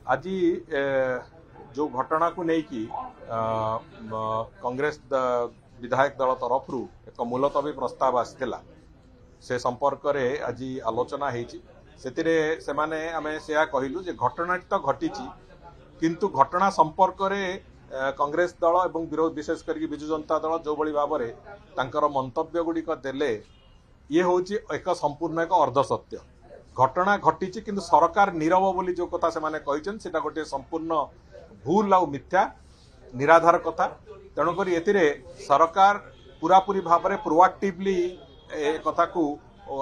आज जो घटना को लेकिन कांग्रेस विधायक दल तरफ एक मुलतवी प्रस्ताव आसाला से संपर्क में आज आलोचना से माने आमे से कहलु जे घटना तो घटी किंतु घटना संपर्क में कांग्रेस दल एवं विरोध विशेष करके विजु जनता दल जो भली भाव में तांकर मंतव्य गुड़िक देले ये हूँ एक संपूर्ण एक अर्धसत्य घटना घटी किंतु सरकार नीरव बोली जो कथा से माने कहिछन सेटा गोटे संपूर्ण भूल आ मिथ्या निराधार कथा तेणुक सरकार पूरापूरी भाव में प्रोएक्टिवली ए कथा को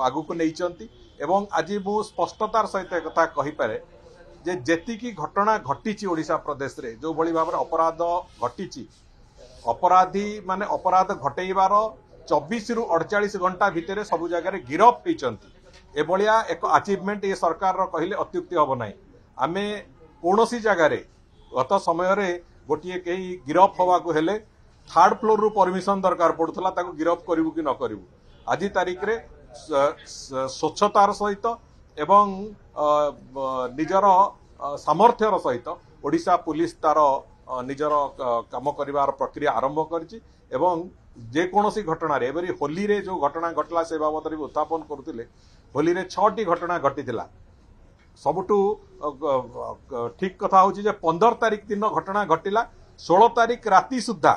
आगु को नहीं एवं आज मु स्पष्टतार सहित एक कथा कहीपे जे जेतिकी घटना घटी ओडिशा प्रदेश रे जो भली भाव में अपराध घटी अपराधी माने अपराध घटेबार 24 रु 48 घंटा भितर सबु जगह गिरफ होती एभलिया एक अचीवमेंट ये सरकार कहले अत्युक्ति हम ना आम कौन सी जगार गत समय गोटे कहीं गिरफ हवा को हेले थर्ड फ्लोर रु परमिशन दरकार पड़ूला गिरफ करू कि न करू आज तारीख रे स्वच्छतार सहित एवं निजर सामर्थ्यर सहित ओडिशा पुलिस तार निजर काम करिवार प्रक्रिया आरंभ करिछि एवं जेकोसी घटना रे होली रे जो घटना घटला से बाबद भी उत्थापन करुले होली रे 6टी घटना घटीला सबुठू ठीक कथा हूँ 15 तारीख दिन घटना घटिला 16 तारीख राति सुधा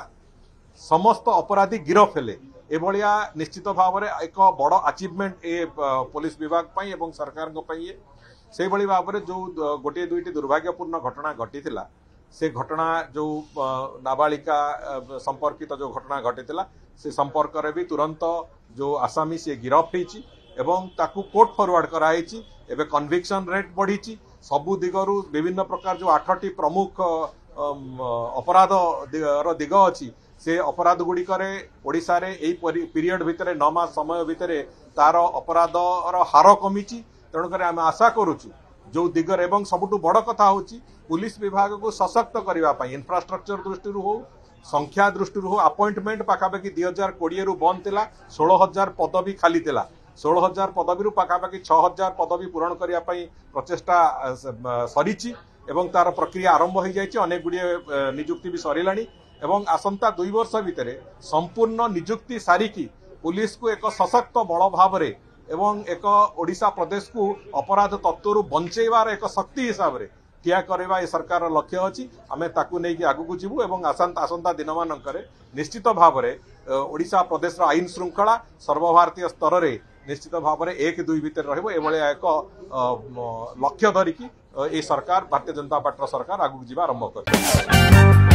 समस्त अपराधी गिरफ हेले एभलिया निश्चित भाव में एक बड़ अचीवमेंट ए पुलिस विभाग पई एवं सरकार से भली भाव में जो गोटे दुईटी दुर्भाग्यपूर्ण घटना घटी से घटना जो नाबालिका संपर्कित जो घटना घटी से संपर्क में भी तुरंत जो आसामी से गिरफ होती एवं ताकू कोर्ट फॉरवर्ड कराई एवं कन्विक्शन रेट बढ़ी सबु दिगरु विभिन्न प्रकार जो 8टी प्रमुख अपराध दिग अच्छी से अपराध गुड़िक ओडिशा रे एई पीरियड भितर 9 मास समय भितर तार अपराध हार कमी तेणुक आम आशा करुचु जो दिगर एवं सबुठु बड़ कथा हूँ पुलिस विभाग को सशक्त करने इंफ्रास्ट्रक्चर दृष्टि हो संख्या दृष्टि हो अपॉइंटमेंट पाखापाखि 2020 रु बंद थिला 16,000 पदवी खाली थिला 16,000 पदवी रु पाखापाखि 6,000 पदवी पूरण करने प्रचेषा सरी एवं तार प्रक्रिया आरंभ हो जाए अनेक गुड़िए निजुक्ति भी सरिलानी एवं आसंता 2 वर्ष भितर संपूर्ण निजुक्ति सारिकी पुलिस को एक सशक्त बड़ भाव में एवं एक ओडिशा प्रदेश को अपराध तत्व बंचेबार एक शक्ति हिसाब से ठिया करवा सरकार लक्ष्य अच्छी आम ताकू नहीं आगू जीवु एवं आसंता दिन मानक निश्चित भाव में ओडिशा प्रदेश आईन श्रृंखला सर्वभारतीय स्तर में निश्चित भाव में 1-2 भितर रहा एक लक्ष्य धरिकी सरकार भारतीय जनता पार्टी सरकार आगू जीवा आरंभ कर।